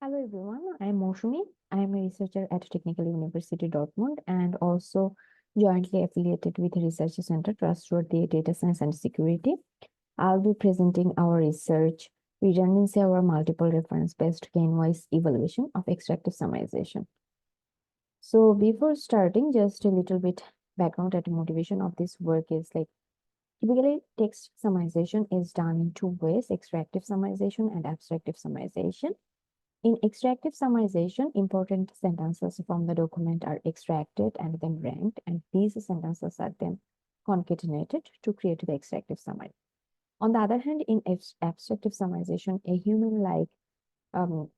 Hello everyone, I am Moshumi. I am a researcher at Technical University Dortmund and also jointly affiliated with the Research Center Trustworthy Data Science and Security. I'll be presenting our research redundancy our multiple reference-based Gainwise evaluation of extractive summarization. So before starting, just a little bit background and motivation of this work is like typically text summarization is done in two ways, extractive summarization and abstractive summarization. In extractive summarization, important sentences from the document are extracted and then ranked, and these sentences are then concatenated to create the extractive summary. On the other hand, in abstractive summarization, a human-like um,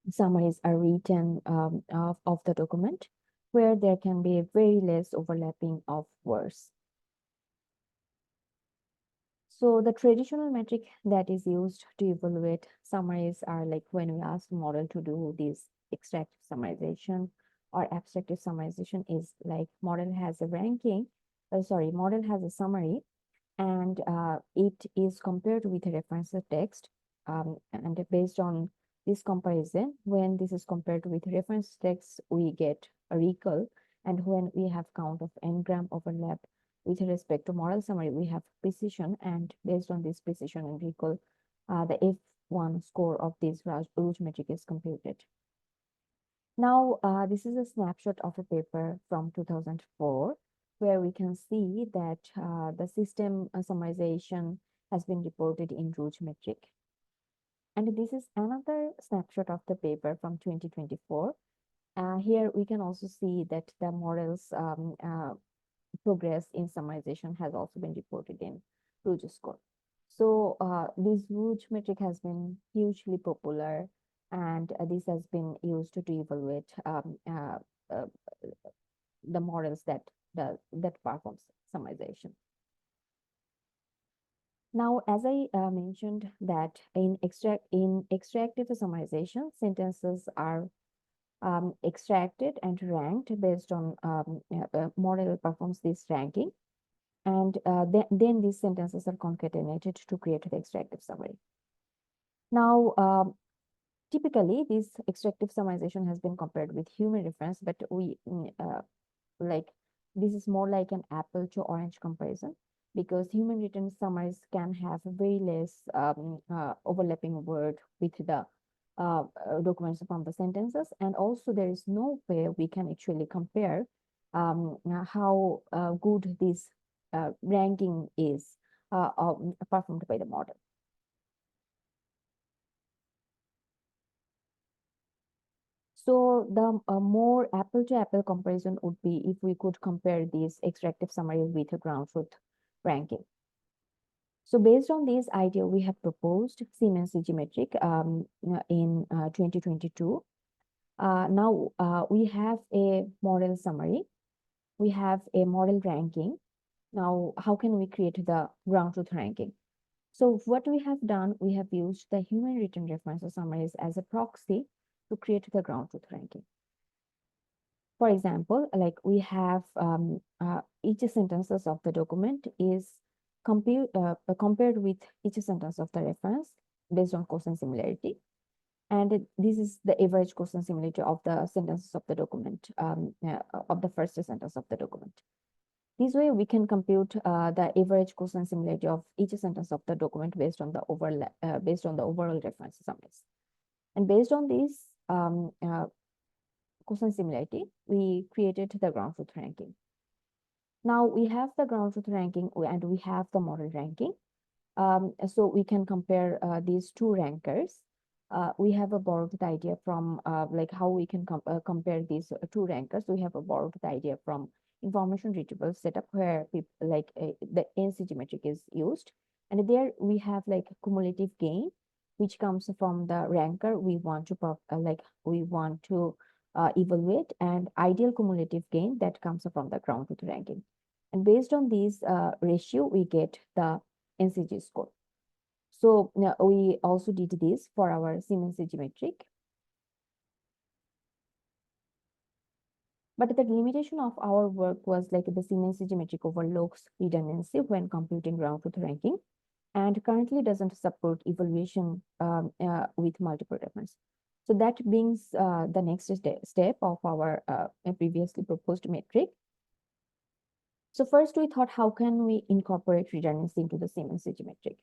summaries are written of the document, where there can be very less overlapping of words. So the traditional metric that is used to evaluate summaries are like when we ask model to do this extractive summarization or abstractive summarization is like model has a ranking, model has a summary and it is compared with a reference text. And based on this comparison, when this is compared with reference text, we get a recall. And when we have count of n-gram overlap with respect to model summary, we have precision. And based on this precision and recall, the F1 score of this Rouge metric is computed. Now, this is a snapshot of a paper from 2004, where we can see that the system summarization has been reported in Rouge metric. And this is another snapshot of the paper from 2024. Here we can also see that the model's progress in summarization has also been reported in Rouge score. So this Rouge metric has been hugely popular, and this has been used to evaluate uh, the models that performs summarization. Now, as I mentioned that in extractive summarization, sentences are extracted and ranked based on model performs this ranking. And then these sentences are concatenated to create the extractive summary. Now, typically, this extractive summarization has been compared with human reference, but like this is more like an apple to orange comparison because human written summaries can have very less overlapping word with the documents from the sentences, and also there is no way we can actually compare how good this ranking is performed by the model. So the more apple-to-apple comparison would be if we could compare this extractive summary with a ground truth ranking. So based on this idea, we have proposed Siemens CG metric in 2022. Now we have a model summary, we have a model ranking. Now, how can we create the ground truth ranking? So what we have done, we have used the human written reference summaries as a proxy to create the ground truth ranking. For example, like we have each sentences of the document is compared with each sentence of the reference based on quotient similarity. And this is the average quotient similarity of the sentences of the document, of the first sentence of the document. This way, we can compute the average quotient similarity of each sentence of the document based on the overall reference summaries. And based on this quotient similarity, we created the ground truth ranking. Now we have the ground truth ranking and we have the model ranking. So we can compare these two rankers. We have a borrowed the idea from like how we can compare these two rankers. We have a borrowed the idea from information retrieval setup where people like the NCG metric is used. And there we have like cumulative gain, which comes from the ranker we want to evaluate, and ideal cumulative gain that comes from the ground truth ranking. And based on these ratio, we get the NCG score. So we also did this for our Siemens CG metric. But the limitation of our work was like the Siemens CG metric overlooks redundancy when computing ground truth ranking, and currently doesn't support evaluation with multiple reference. So that brings the next step of our previously proposed metric. So first we thought, how can we incorporate redundancy into the same-message metric?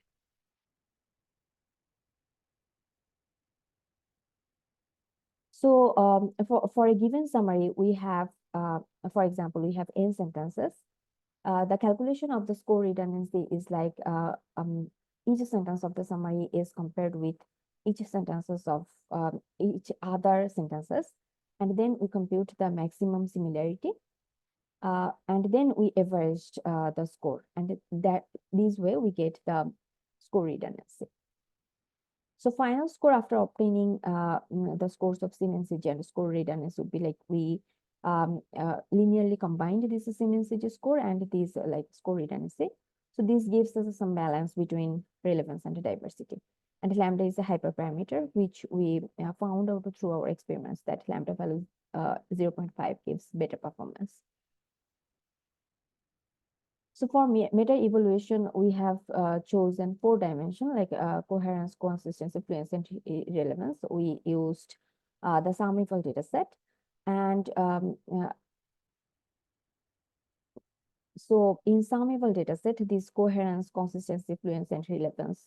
So for a given summary, we have, for example, we have n sentences. The calculation of the score redundancy is like each sentence of the summary is compared with each sentences of each other sentences, and then we compute the maximum similarity, and then we averaged the score, and that this way we get the score redundancy. So final score after obtaining the scores of Siemens and score redundancy would be like we linearly combined this Siemens score and this like score redundancy. So this gives us some balance between relevance and diversity. And lambda is a hyperparameter, which we found out through our experiments that lambda value 0.5 gives better performance. So for meta evaluation, we have chosen 4 dimensions like coherence, consistency, fluency, and relevance. We used the SumMifal data set. And so in SumMifal data set, these coherence, consistency, fluency, and relevance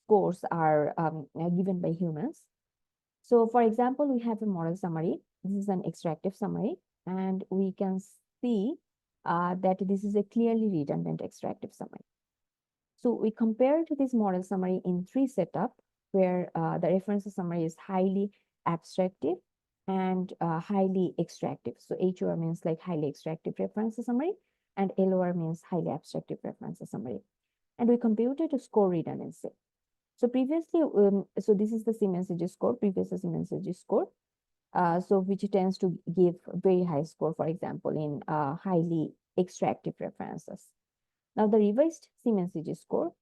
scores are given by humans. So for example, we have a model summary. This is an extractive summary, and we can see that this is a clearly redundant extractive summary. So we compared this model summary in 3 setup where the reference summary is highly abstractive and highly extractive. So HOR means like highly extractive reference summary, and LOR means highly abstractive reference summary. And we computed a score redundancy. So previously, so this is the Siemens score, previous Siemens score. So which tends to give very high score, for example, in highly extractive references. Now the revised Siemens score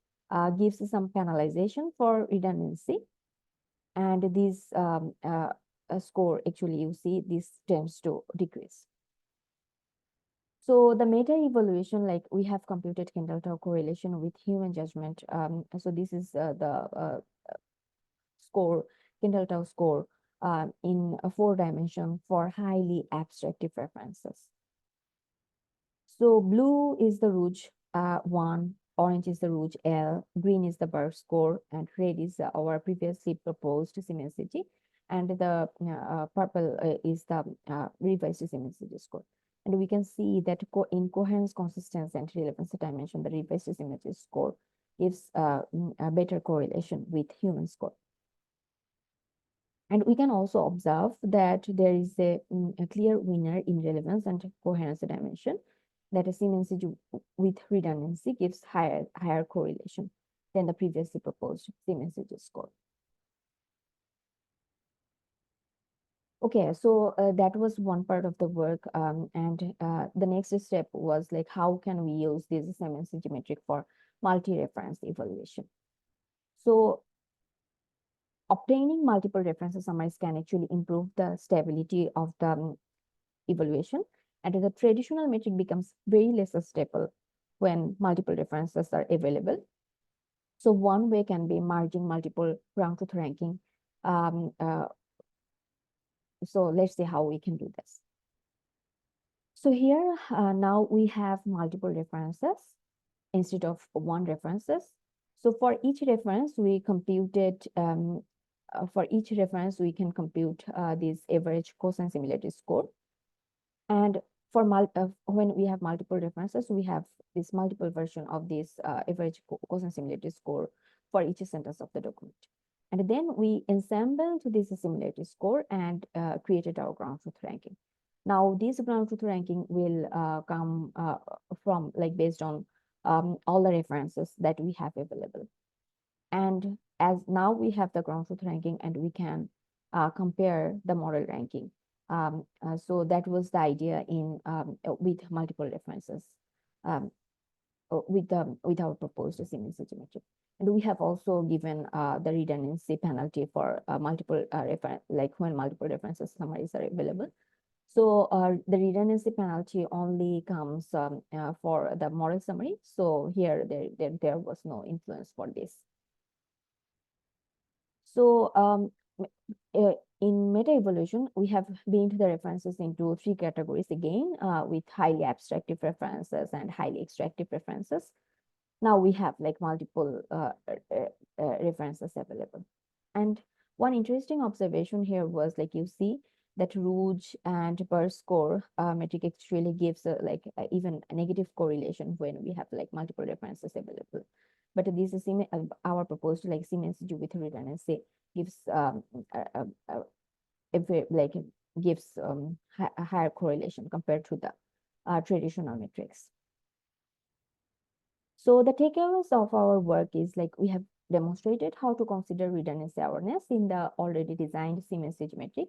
gives some penalization for redundancy, and this score actually you see this tends to decrease. So the meta evaluation, like we have computed Kendall-Tau correlation with human judgment. So this is the score, Kendall-Tau score in a 4 dimension for highly abstractive references. So blue is the Rouge 1, orange is the Rouge L, green is the Berg score, and red is our previously proposed Siemens and the purple is the revised Siemens score. And we can see that in coherence, consistency, and relevance dimension, the revised Siemens score gives a better correlation with human score. And we can also observe that there is a clear winner in relevance and coherence dimension, that a Siemens with redundancy gives higher correlation than the previously proposed Siemens score. Okay, so that was one part of the work, and the next step was like, how can we use this Siemens metric for multi-reference evaluation? So obtaining multiple references summaries can actually improve the stability of the evaluation, and the traditional metric becomes very less stable when multiple references are available. So one way can be merging multiple ground truth ranking. So let's see how we can do this. So here now we have multiple references instead of 1 references. So for each reference, we computed for each reference, we can compute this average cosine similarity score. And for when we have multiple references, we have this multiple version of this average cosine similarity score for each sentence of the document. And then we assembled this similarity score and created our ground truth ranking. Now, this ground truth ranking will come from like based on all the references that we have available. And as now we have the ground truth ranking, and we can compare the model ranking. So that was the idea in with multiple references with our proposed Siemens metric. And we have also given the redundancy penalty for multiple reference, like when multiple references summaries are available. So the redundancy penalty only comes for the model summary. So here there was no influence for this. So in meta-evolution, we have binned the references into three categories again, with highly abstractive references and highly extractive references. Now we have like multiple references available. And one interesting observation here was like you see that Rouge and Burr score metric actually gives even a negative correlation when we have like multiple references available. But this is our proposed like Siemens with redundancy gives like gives a higher correlation compared to the traditional metrics. So the takeaways of our work is like we have demonstrated how to consider redundancy awareness in the already designed Siemens metric.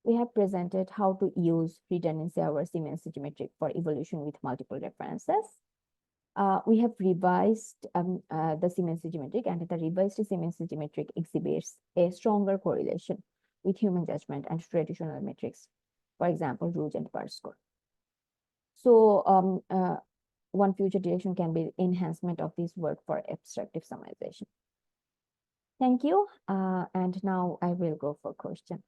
We have presented how to use redundancy aware Siemens metric for evolution with multiple references. We have revised the Siemens metric, and the revised Siemens metric exhibits a stronger correlation with human judgment and traditional metrics, for example, Rouge and Burr score. So one future direction can be enhancement of this work for extractive summarization. Thank you. And now I will go for question.